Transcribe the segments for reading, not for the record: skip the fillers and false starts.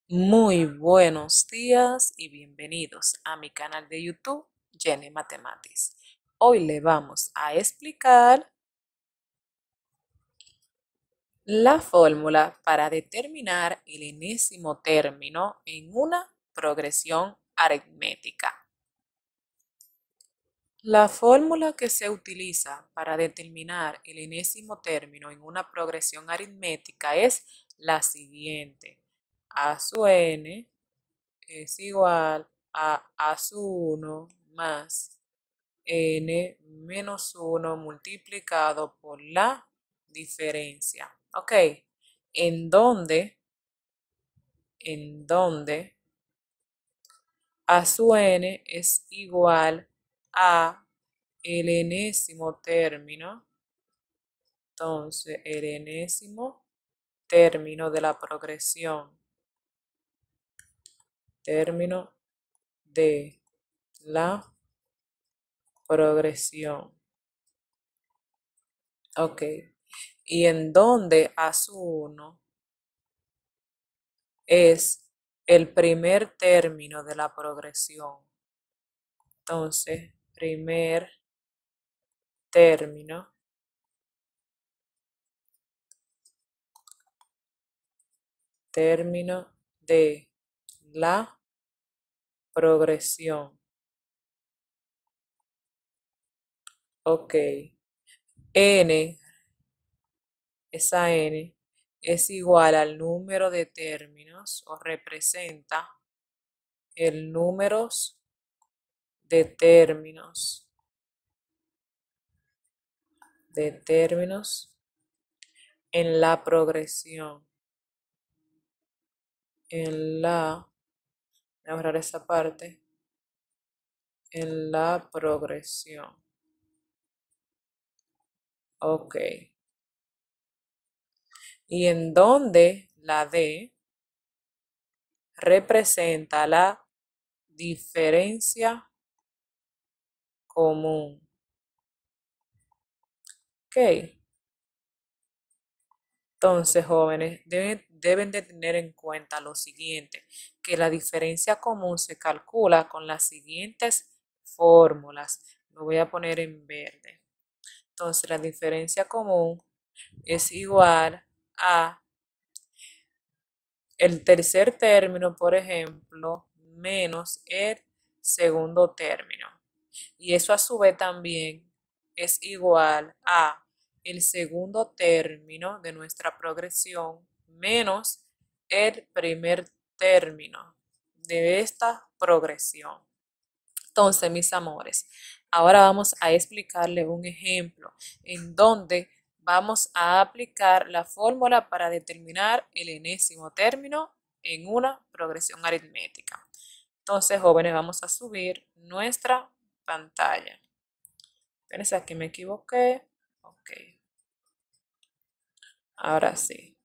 Muy buenos días y bienvenidos a mi canal de YouTube, Jenny Mathematics. Hoy le vamos a explicar la fórmula para determinar el enésimo término en una progresión aritmética. La fórmula que se utiliza para determinar el enésimo término en una progresión aritmética es la siguiente. A sub n es igual a sub 1 más n menos 1 multiplicado por la diferencia. Ok, en donde a sub n es igual a el enésimo término. Entonces, el enésimo término de la progresión, término de la progresión. Ok, y en donde a sub 1 es el primer término de la progresión. Entonces, primer término de la progresión. Ok, n, esa n es igual al número de términos o representa el número de términos en la progresión. Voy a borrar esa parte. En la progresión. Ok. Y en donde la D representa la diferencia común. Ok. Entonces, jóvenes, deben de tener en cuenta lo siguiente, que la diferencia común se calcula con las siguientes fórmulas. Lo voy a poner en verde. Entonces, la diferencia común es igual a el tercer término, por ejemplo, menos el segundo término. Y eso a su vez también es igual a el segundo término de nuestra progresión menos el primer término de esta progresión. Entonces, mis amores, ahora vamos a explicarles un ejemplo en donde vamos a aplicar la fórmula para determinar el enésimo término en una progresión aritmética. Entonces, jóvenes, vamos a subir nuestra pantalla. Espérense, aquí me equivoqué. Ok. Ahora sí.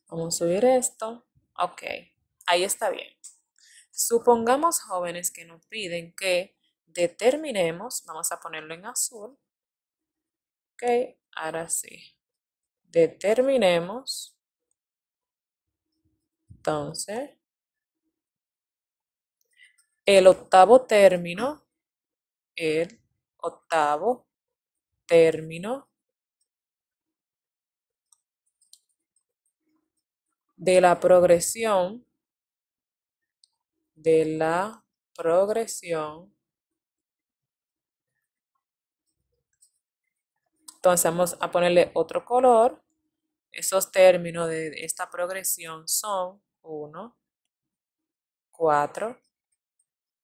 Vamos a subir esto. Ok. Ahí está bien. Supongamos, jóvenes, que nos piden que determinemos, vamos a ponerlo en azul. Ok, ahora sí. Determinemos, entonces, el octavo término de la progresión, de la progresión. Entonces vamos a ponerle otro color. Esos términos de esta progresión son 1, 4,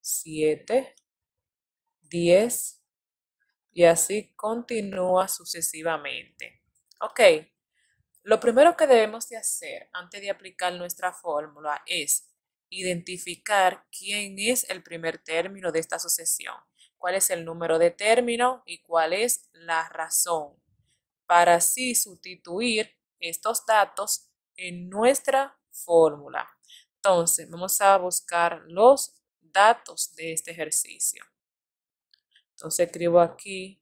7, 10 y así continúa sucesivamente. Ok, lo primero que debemos de hacer antes de aplicar nuestra fórmula es identificar quién es el primer término de esta sucesión, cuál es el número de término y cuál es la razón, para así sustituir estos datos en nuestra fórmula. Entonces, vamos a buscar los datos de este ejercicio. Entonces, escribo aquí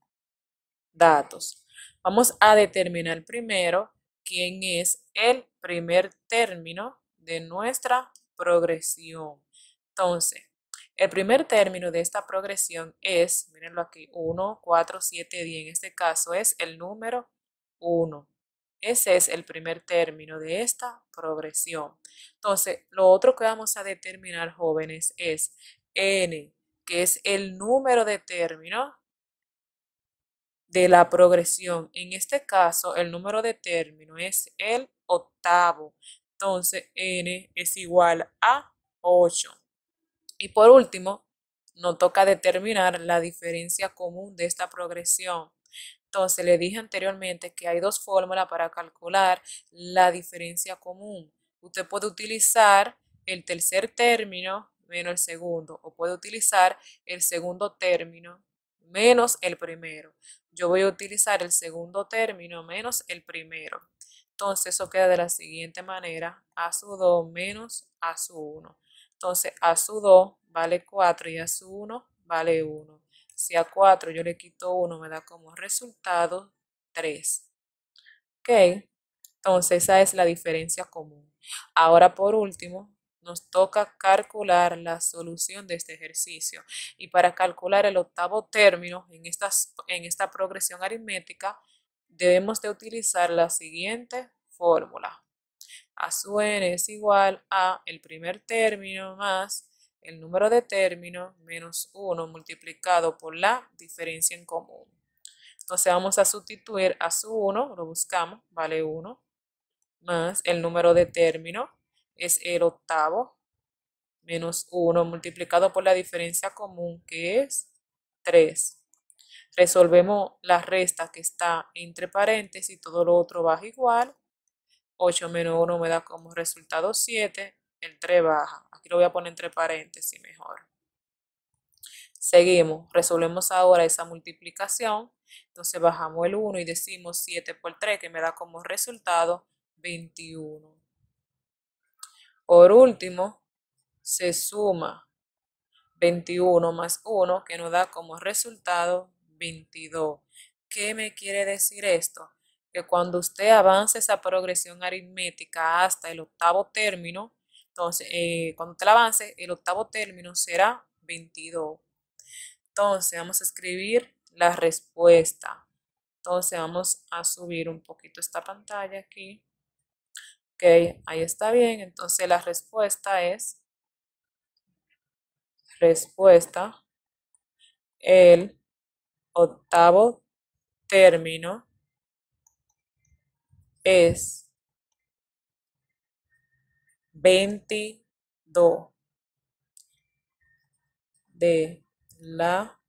datos. Vamos a determinar primero quién es el primer término de nuestra progresión. Entonces, el primer término de esta progresión es, mírenlo aquí, 1, 4, 7, 10. En este caso es el número 1. Ese es el primer término de esta progresión. Entonces, lo otro que vamos a determinar, jóvenes, es n, que es el número de términos de la progresión. En este caso, el número de término es el octavo. Entonces, n es igual a 8. Y por último, nos toca determinar la diferencia común de esta progresión. Entonces, le dije anteriormente que hay dos fórmulas para calcular la diferencia común. Usted puede utilizar el tercer término menos el segundo, o puede utilizar el segundo término menos el primero. Yo voy a utilizar el segundo término menos el primero. Entonces, eso queda de la siguiente manera: a su 2 menos a su 1. Entonces, a su 2 vale 4 y a su 1 vale 1. Si a 4 yo le quito 1, me da como resultado 3. ¿Ok? Entonces, esa es la diferencia común. Ahora, por último, nos toca calcular la solución de este ejercicio. Y para calcular el octavo término en esta progresión aritmética, debemos de utilizar la siguiente fórmula. A su n es igual a el primer término más el número de términos menos 1 multiplicado por la diferencia en común. Entonces vamos a sustituir a su 1, lo buscamos, vale 1, más el número de términos es el octavo, menos 1 multiplicado por la diferencia común, que es 3. Resolvemos la resta que está entre paréntesis, todo lo otro baja igual. 8 menos 1 me da como resultado 7, el 3 baja. Aquí lo voy a poner entre paréntesis mejor. Seguimos, resolvemos ahora esa multiplicación. Entonces bajamos el 1 y decimos 7 por 3, que me da como resultado 21. Por último, se suma 21 más 1, que nos da como resultado 22. ¿Qué me quiere decir esto? Que cuando usted avance esa progresión aritmética hasta el octavo término, entonces, cuando usted la avance, el octavo término será 22. Entonces, vamos a escribir la respuesta. Entonces, vamos a subir un poquito esta pantalla aquí. Ok, ahí está bien. Entonces, la respuesta es el octavo término es 22 de la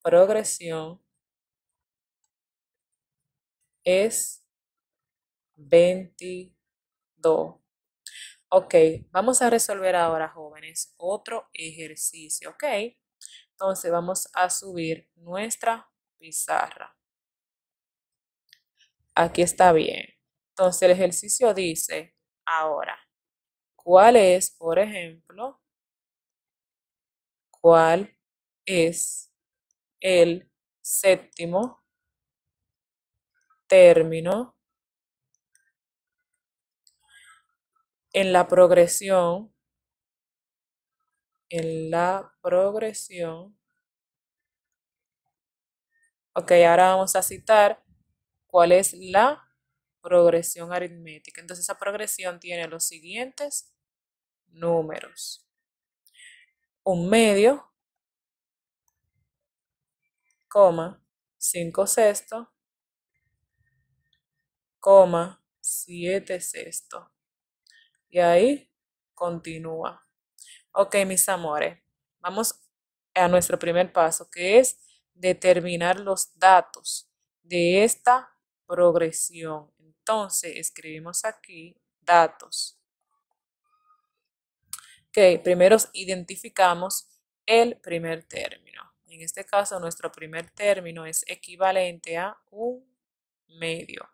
progresión es 22. Ok, vamos a resolver ahora, jóvenes, otro ejercicio, ok. Entonces vamos a subir nuestra pizarra. Aquí está bien. Entonces el ejercicio dice ahora, ¿cuál es, por ejemplo, cuál es el séptimo término en la progresión, ok, ahora vamos a citar cuál es la progresión aritmética. Entonces esa progresión tiene los siguientes números: un medio, coma, 5 sextos, coma, 7 sextos. Y ahí continúa. Ok, mis amores, vamos a nuestro primer paso, que es determinar los datos de esta progresión. Entonces, escribimos aquí datos. Ok, primero identificamos el primer término. En este caso, nuestro primer término es equivalente a un medio.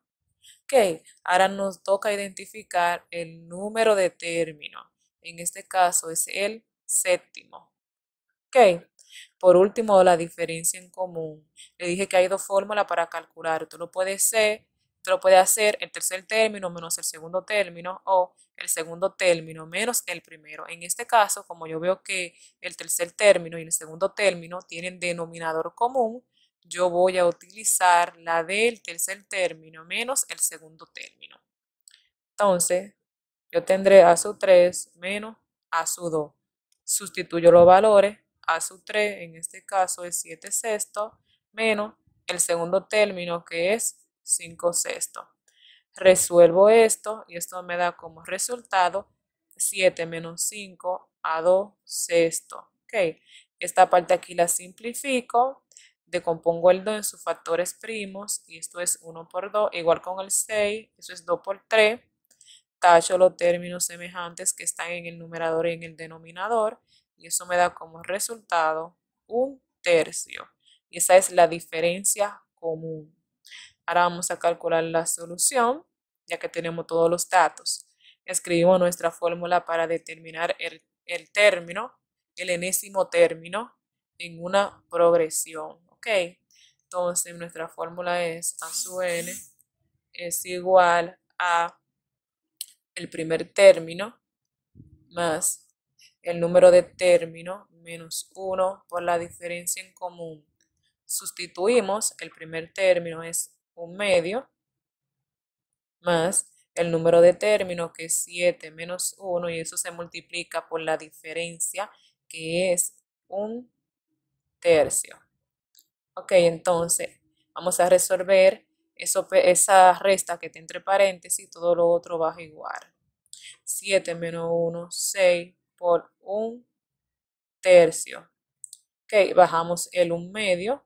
Ok, ahora nos toca identificar el número de términos. En este caso es el séptimo. Ok, por último, la diferencia en común. Le dije que hay dos fórmulas para calcular. Tú lo puedes hacer Usted lo puede hacer el tercer término menos el segundo término o el segundo término menos el primero. En este caso, como yo veo que el tercer término y el segundo término tienen denominador común, yo voy a utilizar la del tercer término menos el segundo término. Entonces, yo tendré a su 3 menos a su 2. Sustituyo los valores, a su 3 en este caso es 7 sextos, menos el segundo término que es 5 sextos. Resuelvo esto y esto me da como resultado 7 menos 5 a 2 sextos. Ok, esta parte aquí la simplifico, decompongo el 2 en sus factores primos y esto es 1 por 2, igual con el 6, eso es 2 por 3. Tacho los términos semejantes que están en el numerador y en el denominador y eso me da como resultado un tercio. Y esa es la diferencia común. Ahora vamos a calcular la solución, ya que tenemos todos los datos. Escribimos nuestra fórmula para determinar el término, el enésimo término en una progresión. ¿Ok? Entonces nuestra fórmula es a sub n es igual a el primer término más el número de términos menos 1 por la diferencia en común. Sustituimos, el primer término es un medio, más el número de términos que es 7 menos 1 y eso se multiplica por la diferencia que es un tercio. Ok, entonces vamos a resolver esa resta que está entre paréntesis, todo lo otro baja igual. 7 menos 1, 6 por un tercio. Ok, bajamos el 1 medio.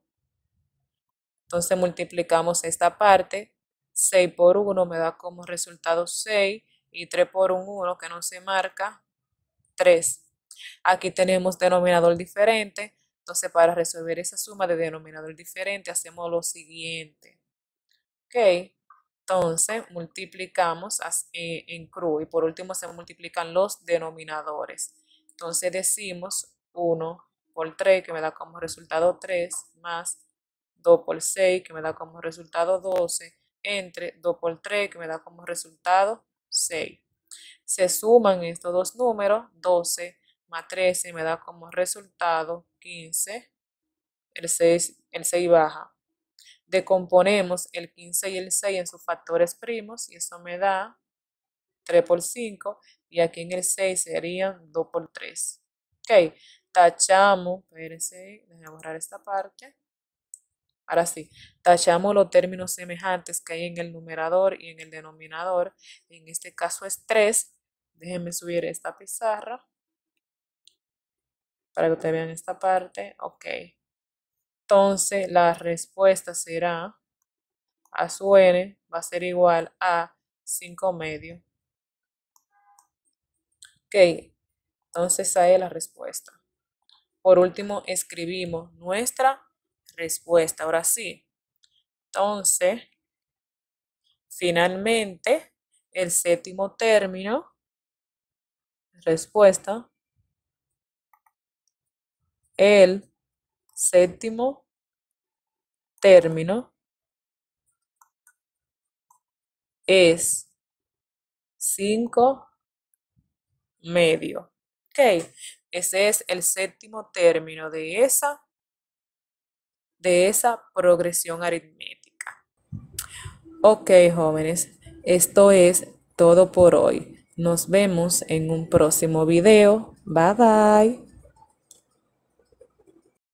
Entonces multiplicamos esta parte. 6 por 1 me da como resultado 6 y 3 por 1 que no se marca, 3. Aquí tenemos denominador diferente. Entonces para resolver esa suma de denominador diferente hacemos lo siguiente. Ok, entonces multiplicamos en cruz y por último se multiplican los denominadores. Entonces decimos 1 por 3 que me da como resultado 3 más 2 por 6 que me da como resultado 12 entre 2 por 3 que me da como resultado 6. Se suman estos dos números, 12 más 13 me da como resultado 15. El 6 baja. Decomponemos el 15 y el 6 en sus factores primos y eso me da 3 por 5 y aquí en el 6 serían 2 por 3. Ok, tachamos, espérense, déjenme borrar esta parte. Ahora sí, tachamos los términos semejantes que hay en el numerador y en el denominador. En este caso es 3. Déjenme subir esta pizarra para que ustedes vean esta parte. Ok. Entonces la respuesta será a su n va a ser igual a 5 medios. Ok, entonces esa es la respuesta. Por último, escribimos nuestra respuesta. Ahora sí. Entonces, finalmente, el séptimo término, respuesta, el séptimo término es 5 medios. Ok, ese es el séptimo término de esa progresión aritmética. Ok, jóvenes, esto es todo por hoy. Nos vemos en un próximo video. Bye bye.